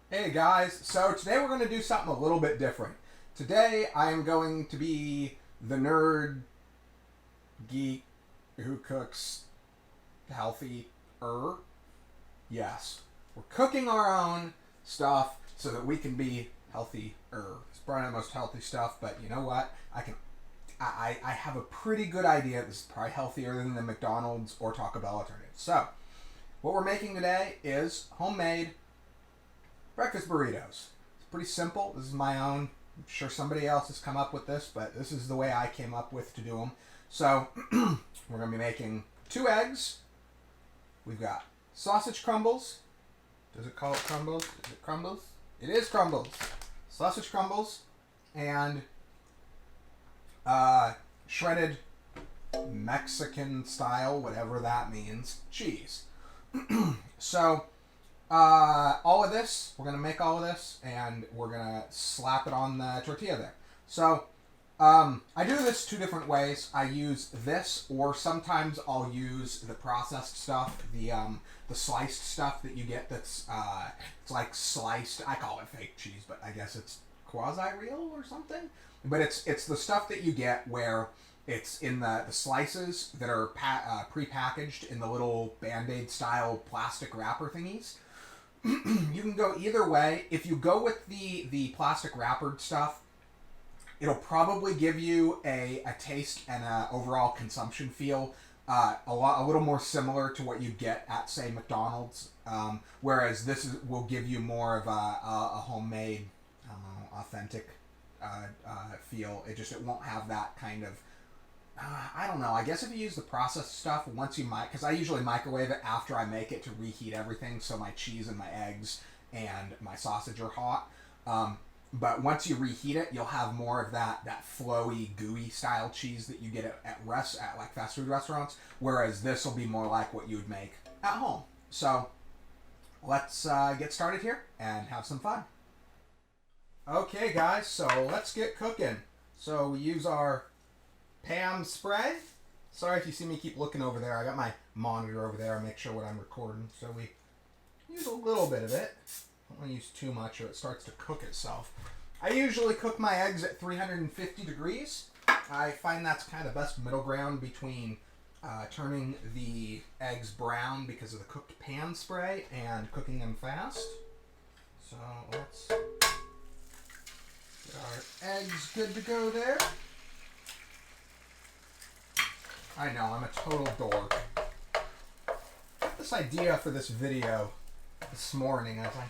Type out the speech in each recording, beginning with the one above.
Hey guys, so today we're going to do something a little bit different. Today I am going to be the nerd geek who cooks healthy-er. Yes, we're cooking our own stuff so that we can be healthy-er. It's probably not the most healthy stuff, but you know what? I have a pretty good idea this is probably healthier than the McDonald's or Taco Bell alternative. So, what we're making today is homemade breakfast burritos. It's pretty simple. This is my own. I'm sure somebody else has come up with this, but this is the way I came up with to do them. So we're going to be making 2 eggs. We've got sausage crumbles. Does it call it crumbles? Is it crumbles? It is crumbles. Sausage crumbles and shredded Mexican style, whatever that means, cheese. So all of this, we're going to make all of this, and we're going to slap it on the tortilla there. So, I do this 2 different ways. I use this, or sometimes I'll use the processed stuff, the sliced stuff that you get that's, it's like sliced, I call it fake cheese, but I guess it's quasi-real or something. But it's the stuff that you get where it's in the slices that are pre-packaged in the little Band-Aid style plastic wrapper thingies. You can go either way. If you go with the plastic wrappered stuff, it'll probably give you a taste and a overall consumption feel a little more similar to what you get at, say, McDonald's. Whereas this will give you more of a homemade, authentic feel. It won't have that kind of. I don't know. I guess if you use the processed stuff, because I usually microwave it after I make it to reheat everything, so my cheese and my eggs and my sausage are hot. But once you reheat it, you'll have more of that flowy, gooey style cheese that you get at like fast food restaurants. Whereas this will be more like what you would make at home. So let's get started here and have some fun. Okay, guys. So let's get cooking. So we use our Pam spray. Sorry if you see me keep looking over there. I got my monitor over there. I make sure what I'm recording. So we use a little bit of it. Don't want to use too much or it starts to cook itself. I usually cook my eggs at 350 degrees. I find that's kind of the best middle ground between turning the eggs brown because of the cooked pan spray and cooking them fast. So let's get our eggs good to go there. I know, I'm a total dork. This idea for this video this morning, I was like,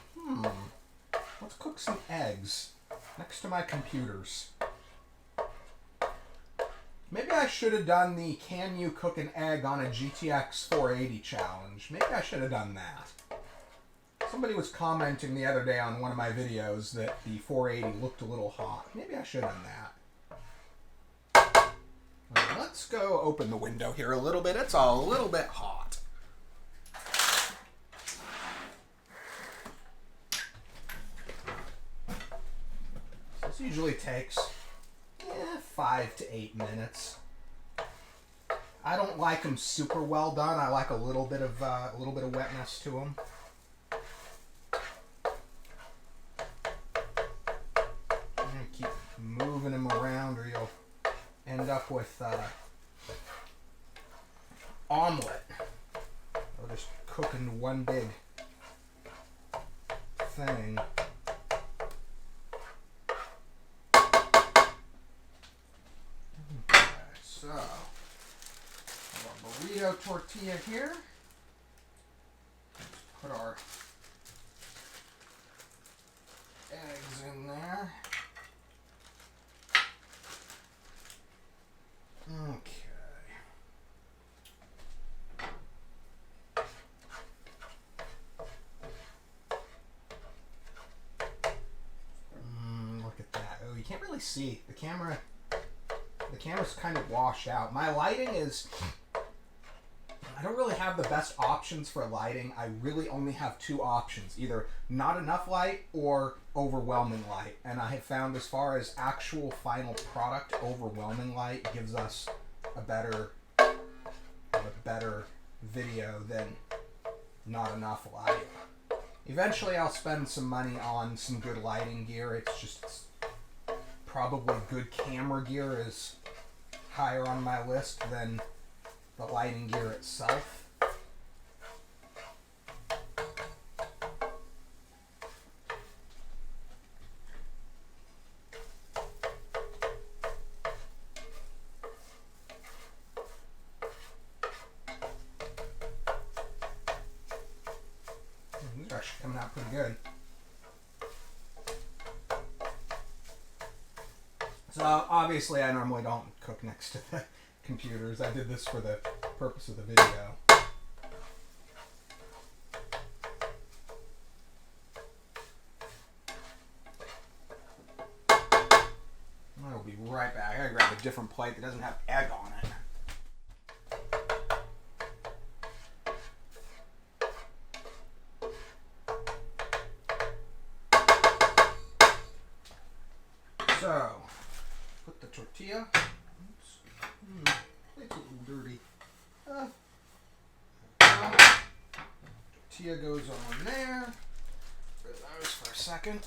let's cook some eggs next to my computers. Maybe I should have done the can you cook an egg on a GTX 480 challenge. Maybe I should have done that. Somebody was commenting the other day on one of my videos that the 480 looked a little hot. Maybe I should have done that. Let's go open the window here a little bit. It's a little bit hot. This usually takes 5 to 8 minutes. I don't like them super well done. I like a little bit of wetness to them. I'm gonna keep moving them around, or you'll end up with omelet. Or just cooking one big thing. Okay, so our burrito tortilla here. Let's put our eggs in there. Okay. Look at that. Oh, you can't really see. The camera's kind of washed out. My lighting is... I don't really have the best options for lighting. I really only have 2 options. Either not enough light or overwhelming light. And I have found, as far as actual final product, overwhelming light gives us a better video than not enough light. Eventually I'll spend some money on some good lighting gear. It's probably good camera gear is higher on my list than the lighting gear itself. These are actually coming out pretty good. So obviously I normally don't cook next to the computers. I did this for the purpose of the video. I'll be right back. I gotta grab a different plate that doesn't have egg on it. So, put the tortilla. Oops. Plate's a little dirty. Tortilla goes on there. Put those for a second.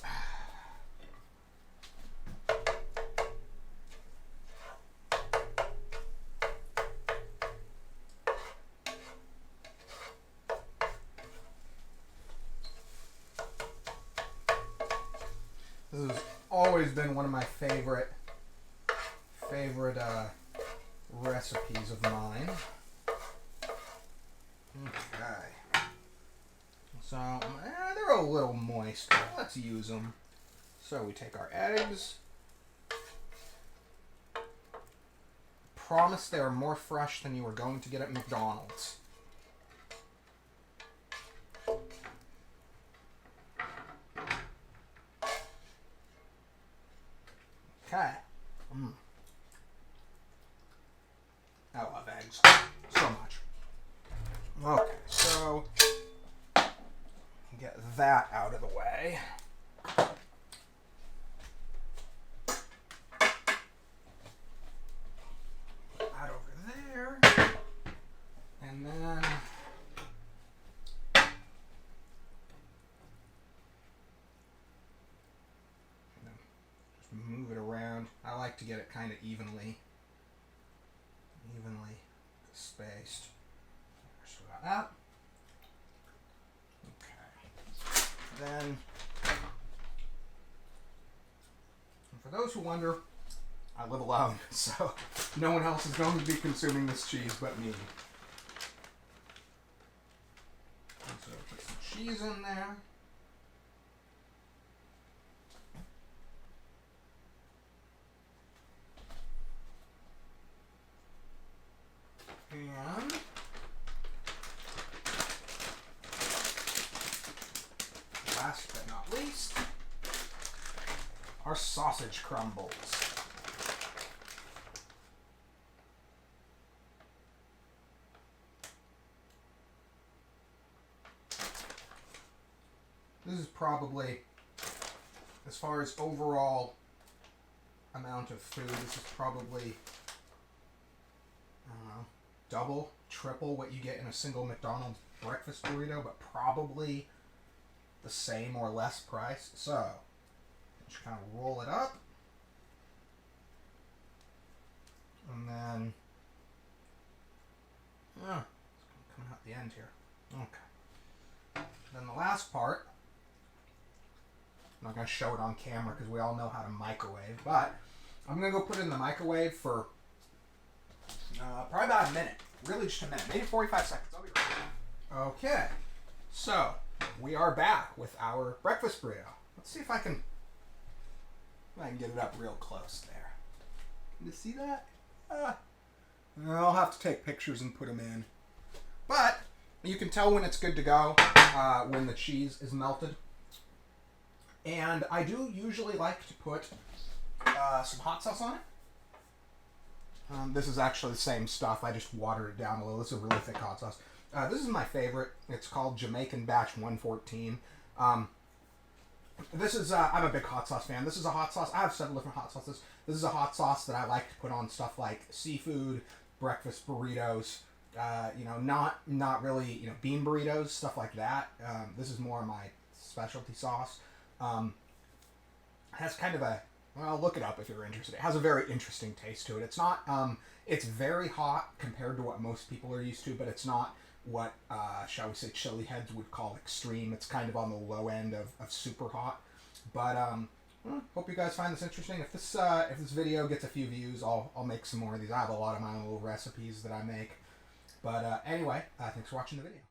This has always been one of my favorite recipes of mine. Okay. So, they're a little moist. Let's use them. So we take our eggs. Promise they are more fresh than you are going to get at McDonald's. Okay. I love eggs so much. Okay, so get that out of the way. Put that over there. And then just move it around. I like to get it kind of evenly spaced. So got that. Okay. Then, and for those who wonder, I live alone, so no one else is going to be consuming this cheese but me. And so put some cheese in there. And last but not least, our sausage crumbles. This is probably, as far as overall amount of food, this is probably, I don't know, double, triple what you get in a single McDonald's breakfast burrito, but probably the same or less price. So, just kind of roll it up. And then, it's coming out the end here. Okay. Then the last part, I'm not going to show it on camera because we all know how to microwave, but I'm going to go put it in the microwave for probably about a minute. Really just a minute. Maybe 45 seconds. I'll be right back. Okay. So, we are back with our breakfast burrito. Let's see if I can get it up real close there. Can you see that? I'll have to take pictures and put them in. But, you can tell when it's good to go when the cheese is melted. And I do usually like to put some hot sauce on it. This is actually the same stuff. I just watered it down a little. This is a really thick hot sauce. This is my favorite. It's called Jamaican Batch 114. This is, I'm a big hot sauce fan. This is a hot sauce. I have several different hot sauces. This is a hot sauce that I like to put on stuff like seafood, breakfast burritos, not really, bean burritos, stuff like that. This is more my specialty sauce. Has kind of a, well, look it up if you're interested. It has a very interesting taste to it. It's not, it's very hot compared to what most people are used to, but it's not what, shall we say, chili heads would call extreme. It's kind of on the low end of super hot. But hope you guys find this interesting. If this video gets a few views, I'll make some more of these. I have a lot of my own little recipes that I make. But anyway, thanks for watching the video.